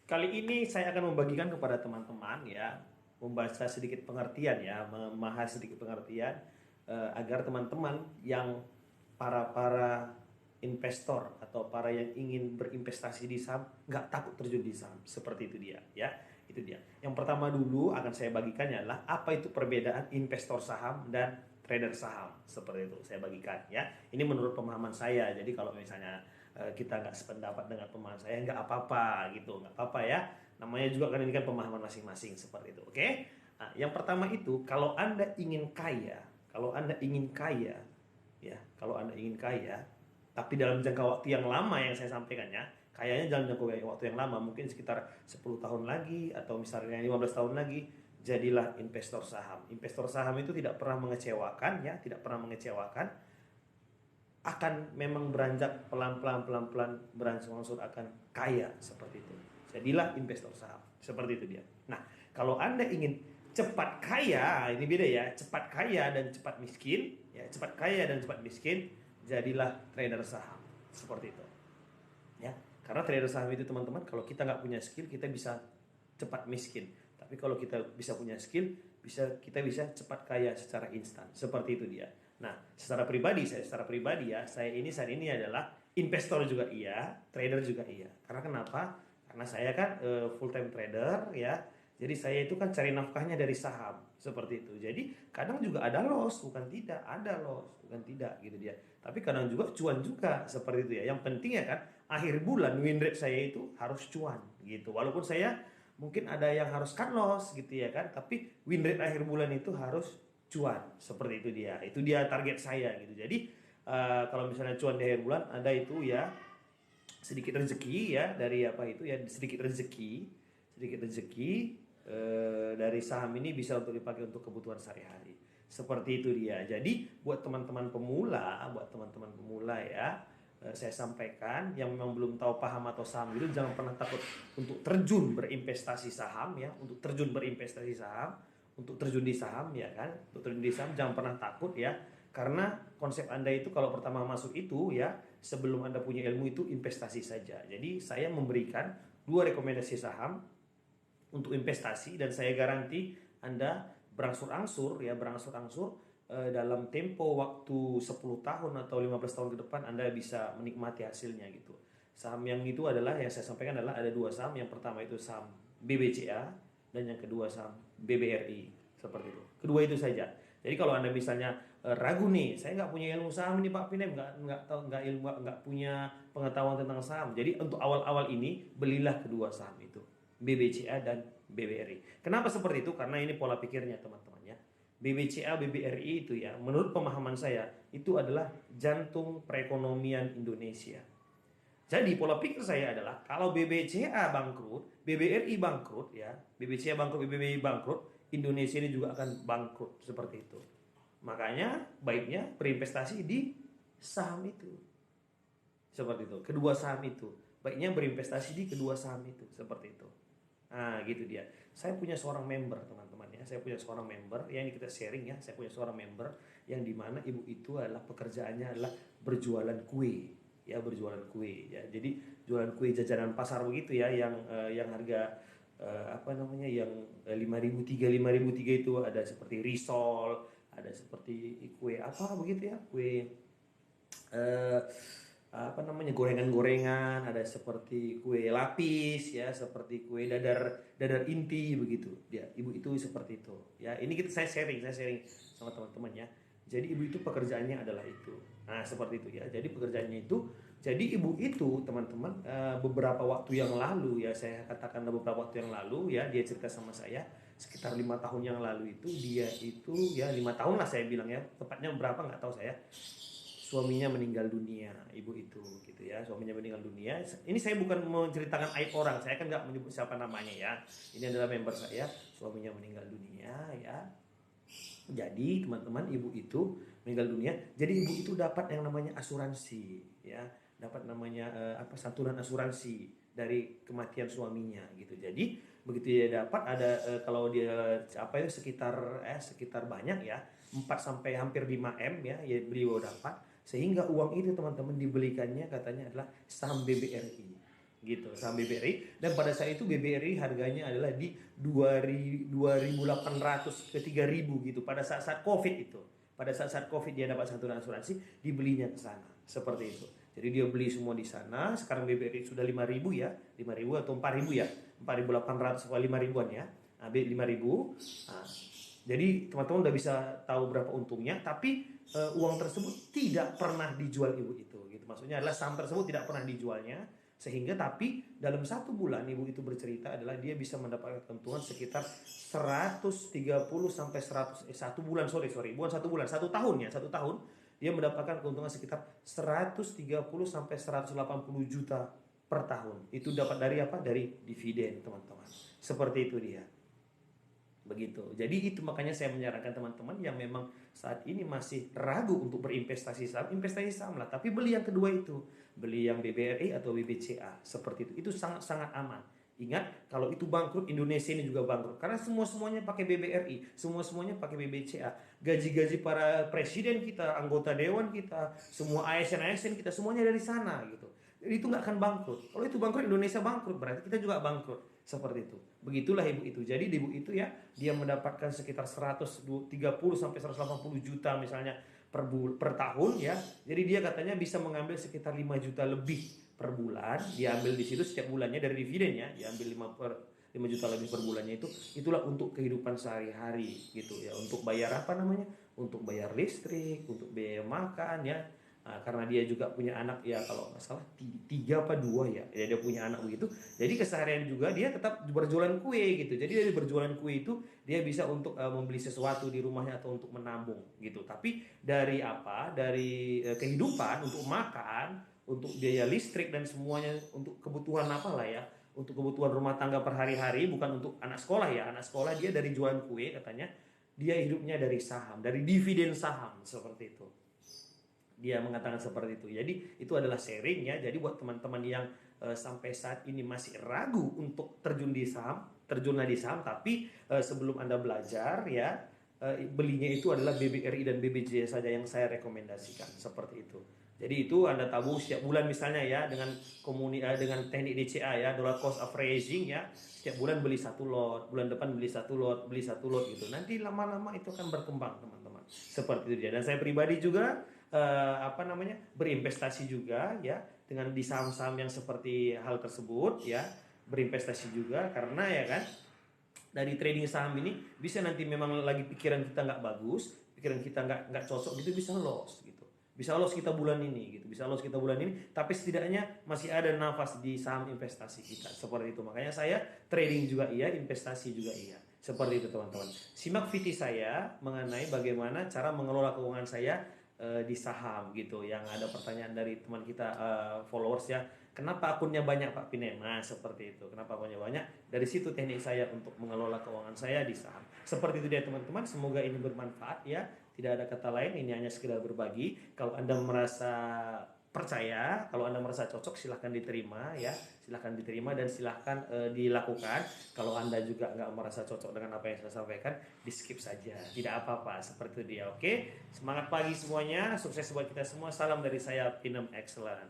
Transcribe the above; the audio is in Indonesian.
Kali ini saya akan membagikan kepada teman-teman ya, membaca sedikit pengertian ya, membahas sedikit pengertian agar teman-teman yang para investor atau para yang ingin berinvestasi di saham nggak takut terjun di saham. Seperti itu dia ya. Itu dia. Yang pertama dulu akan saya bagikannya adalah apa itu perbedaan investor saham dan trader saham. Seperti itu saya bagikan ya. Ini menurut pemahaman saya. Jadi kalau misalnya kita nggak sependapat dengan pemahaman saya nggak apa-apa gitu, nggak apa-apa ya. Namanya juga kan ini kan pemahaman masing-masing seperti itu. Oke. Nah, yang pertama itu kalau Anda ingin kaya, kalau Anda ingin kaya, tapi dalam jangka waktu yang lama yang saya sampaikan ya, kayaknya dalam jangka waktu yang lama, mungkin sekitar 10 tahun lagi atau misalnya 15 tahun lagi, jadilah investor saham. Investor saham itu tidak pernah mengecewakan ya, tidak pernah mengecewakan, akan memang beranjak pelan-pelan berangsur-angsur akan kaya seperti itu. Jadilah investor saham. Seperti itu dia. Nah, kalau Anda ingin cepat kaya, ini beda ya, cepat kaya dan cepat miskin, ya, cepat kaya dan cepat miskin, jadilah trader saham. Seperti itu. Ya, karena trader saham itu teman-teman, kalau kita nggak punya skill, kita bisa cepat miskin. Tapi kalau kita bisa punya skill, kita bisa cepat kaya secara instan. Seperti itu dia. Nah, secara pribadi ya, saya ini saat ini adalah investor juga iya, trader juga iya. Karena kenapa? Karena saya kan full time trader ya. Jadi saya itu kan cari nafkahnya dari saham seperti itu. Jadi kadang juga ada loss, bukan tidak, ada loss, bukan tidak gitu dia. Tapi kadang juga cuan juga seperti itu ya. Yang penting ya kan akhir bulan win rate saya itu harus cuan gitu. Walaupun saya mungkin ada yang harus cut loss gitu ya kan, tapi win rate akhir bulan itu harus cuan seperti itu dia. Itu dia target saya gitu. Jadi kalau misalnya cuan di akhir bulan ada itu ya sedikit rezeki ya dari apa itu ya sedikit rezeki dari saham ini bisa untuk dipakai untuk kebutuhan sehari-hari seperti itu dia. Jadi buat teman-teman pemula ya, saya sampaikan yang memang belum tahu paham atau saham itu jangan pernah takut untuk terjun berinvestasi saham ya, untuk terjun di saham ya kan, untuk terjun di saham jangan pernah takut ya, karena konsep Anda itu kalau pertama masuk itu ya, sebelum Anda punya ilmu itu investasi saja. Jadi saya memberikan dua rekomendasi saham untuk investasi dan saya garanti Anda berangsur-angsur dalam tempo waktu 10 tahun atau 15 tahun ke depan Anda bisa menikmati hasilnya gitu. Saham yang itu adalah yang saya sampaikan adalah ada dua saham. Yang pertama itu saham BBCA dan yang kedua saham BBRI seperti itu. Kedua itu saja. Jadi kalau Anda misalnya ragu nih, saya nggak punya ilmu saham nih Pak Pinem, nggak tahu, nggak punya pengetahuan tentang saham. Jadi untuk awal-awal ini belilah kedua saham itu, BBCA dan BBRI. Kenapa seperti itu? Karena ini pola pikirnya teman-teman ya. BBCA, BBRI itu ya, menurut pemahaman saya itu adalah jantung perekonomian Indonesia. Jadi pola pikir saya adalah kalau BBCA bangkrut, BBRI bangkrut ya, BBCA bangkrut, BBRI bangkrut, Indonesia ini juga akan bangkrut seperti itu. Makanya baiknya berinvestasi di saham itu. Seperti itu. Kedua saham itu. Baiknya berinvestasi di kedua saham itu. Seperti itu. Nah, gitu dia. Saya punya seorang member, teman-teman ya. Saya punya seorang member yang kita sharing ya. Saya punya seorang member yang dimana ibu itu adalah pekerjaannya adalah berjualan kue, ya berjualan kue ya. Jadi jualan kue jajanan pasar begitu ya, yang harga apa namanya, yang 5.003 itu ada seperti risol, ada seperti kue apa begitu ya, kue eh, apa namanya, gorengan-gorengan, ada seperti kue lapis ya, seperti kue dadar dadar inti begitu dia, ibu itu seperti itu ya. Ini saya sharing sama teman-teman ya. Jadi ibu itu pekerjaannya adalah itu. Nah seperti itu ya, jadi pekerjaannya itu, jadi ibu itu teman-teman beberapa waktu yang lalu ya, saya katakan beberapa waktu yang lalu ya, dia cerita sama saya sekitar 5 tahun yang lalu itu, dia itu ya 5 tahun lah saya bilang ya, tepatnya berapa nggak tahu saya, suaminya meninggal dunia, ibu itu gitu ya, suaminya meninggal dunia. Ini saya bukan menceritakan aib orang, saya kan nggak menyebut siapa namanya ya, ini adalah member saya, suaminya meninggal dunia ya. Jadi teman-teman, ibu itu meninggal dunia, jadi ibu itu dapat yang namanya asuransi ya, dapat namanya apa, santunan asuransi dari kematian suaminya gitu. Jadi begitu dia dapat ada kalau dia apa ya, sekitar banyak ya, 4 sampai hampir 5 M ya beliau dapat, sehingga uang itu teman-teman dibelikannya katanya adalah saham BBRI gitu, saham BBRI. Dan pada saat itu BBRI harganya adalah di 2.800 ke 3.000 gitu pada saat-saat Covid itu. Pada saat-saat Covid dia dapat santunan asuransi, dibelinya ke sana. Seperti itu. Jadi dia beli semua di sana. Sekarang BBRI sudah 5.000 ya, 5.000 atau 4.000 ya, 4.800 atau 5.000-an ya. Nah, 5.000. Nah, jadi teman-teman udah bisa tahu berapa untungnya, tapi uang tersebut tidak pernah dijual ibu itu. Gitu. Maksudnya adalah saham tersebut tidak pernah dijualnya, sehingga tapi dalam 1 bulan ibu itu bercerita adalah dia bisa mendapatkan keuntungan sekitar 130 sampai 100 1 bulan bukan 1 bulan, 1 tahun ya, 1 tahun dia mendapatkan keuntungan sekitar 130 sampai 180 juta per tahun. Itu dapat dari apa? Dari dividen, teman-teman. Seperti itu dia. Begitu. Jadi itu makanya saya menyarankan teman-teman yang memang saat ini masih ragu untuk berinvestasi saham, investasi saham lah. Tapi beli yang kedua itu, beli yang BBRI atau BBCA seperti itu. Itu sangat-sangat aman. Ingat, kalau itu bangkrut, Indonesia ini juga bangkrut. Karena semua-semuanya pakai BBRI, semua-semuanya pakai BBCA. Gaji-gaji para presiden kita, anggota dewan kita, semua ASN-ASN kita, semuanya dari sana gitu. Jadi itu nggak akan bangkrut. Kalau itu bangkrut, Indonesia bangkrut, berarti kita juga bangkrut. Seperti itu. Begitulah ibu itu. Jadi ibu itu ya, dia mendapatkan sekitar 130 sampai 180 juta misalnya per tahun ya. Jadi dia katanya bisa mengambil sekitar 5 juta lebih per bulan. Dia ambil di situ setiap bulannya dari dividennya, dia ambil 5 juta lebih per bulannya itu. Itulah untuk kehidupan sehari-hari gitu ya. Untuk bayar apa namanya? Untuk bayar listrik, untuk biaya makan ya. Nah, karena dia juga punya anak ya, kalau nggak salah 3 apa 2 ya, dia punya anak begitu. Jadi keseharian juga dia tetap berjualan kue gitu. Jadi dari berjualan kue itu dia bisa untuk membeli sesuatu di rumahnya atau untuk menabung gitu. Tapi dari apa? Dari kehidupan untuk makan, untuk biaya listrik dan semuanya, untuk kebutuhan apa lah ya, untuk kebutuhan rumah tangga per hari-hari, bukan untuk anak sekolah ya. Anak sekolah dia dari jualan kue katanya. Dia hidupnya dari saham, dari dividen saham seperti itu. Dia mengatakan seperti itu. Jadi itu adalah sharing ya. Jadi buat teman-teman yang sampai saat ini masih ragu untuk terjunlah di saham, tapi sebelum Anda belajar ya, belinya itu adalah BBRI dan BBJ saja yang saya rekomendasikan seperti itu. Jadi itu Anda tabung setiap bulan misalnya ya, dengan dengan teknik DCA ya, dollar cost averaging ya. Setiap bulan beli 1 lot, bulan depan beli 1 lot, beli 1 lot gitu. Nanti lama-lama itu akan berkembang, teman-teman. Seperti itu dia. Dan saya pribadi juga berinvestasi juga ya, dengan di saham-saham yang seperti hal tersebut ya, berinvestasi juga karena ya kan, dari trading saham ini bisa nanti memang lagi pikiran kita nggak bagus, pikiran kita nggak cocok gitu, bisa loss gitu, bisa loss kita bulan ini gitu, bisa loss kita bulan ini, tapi setidaknya masih ada nafas di saham investasi kita seperti itu. Makanya saya trading juga iya, investasi juga iya, seperti itu teman-teman. Simak VT saya mengenai bagaimana cara mengelola keuangan saya di saham gitu. Yang ada pertanyaan dari teman kita, followers ya, kenapa akunnya banyak Pak Pinem? Nah seperti itu, kenapa akunnya banyak, dari situ teknik saya untuk mengelola keuangan saya di saham. Seperti itu dia teman-teman, semoga ini bermanfaat ya. Tidak ada kata lain, ini hanya sekedar berbagi. Kalau Anda merasa percaya, kalau Anda merasa cocok, silahkan diterima ya, silahkan diterima dan silahkan dilakukan. Kalau Anda juga nggak merasa cocok dengan apa yang saya sampaikan, di skip saja, tidak apa-apa. Seperti itu dia. Oke, semangat pagi semuanya, sukses buat kita semua. Salam dari saya, Pinem Excellent.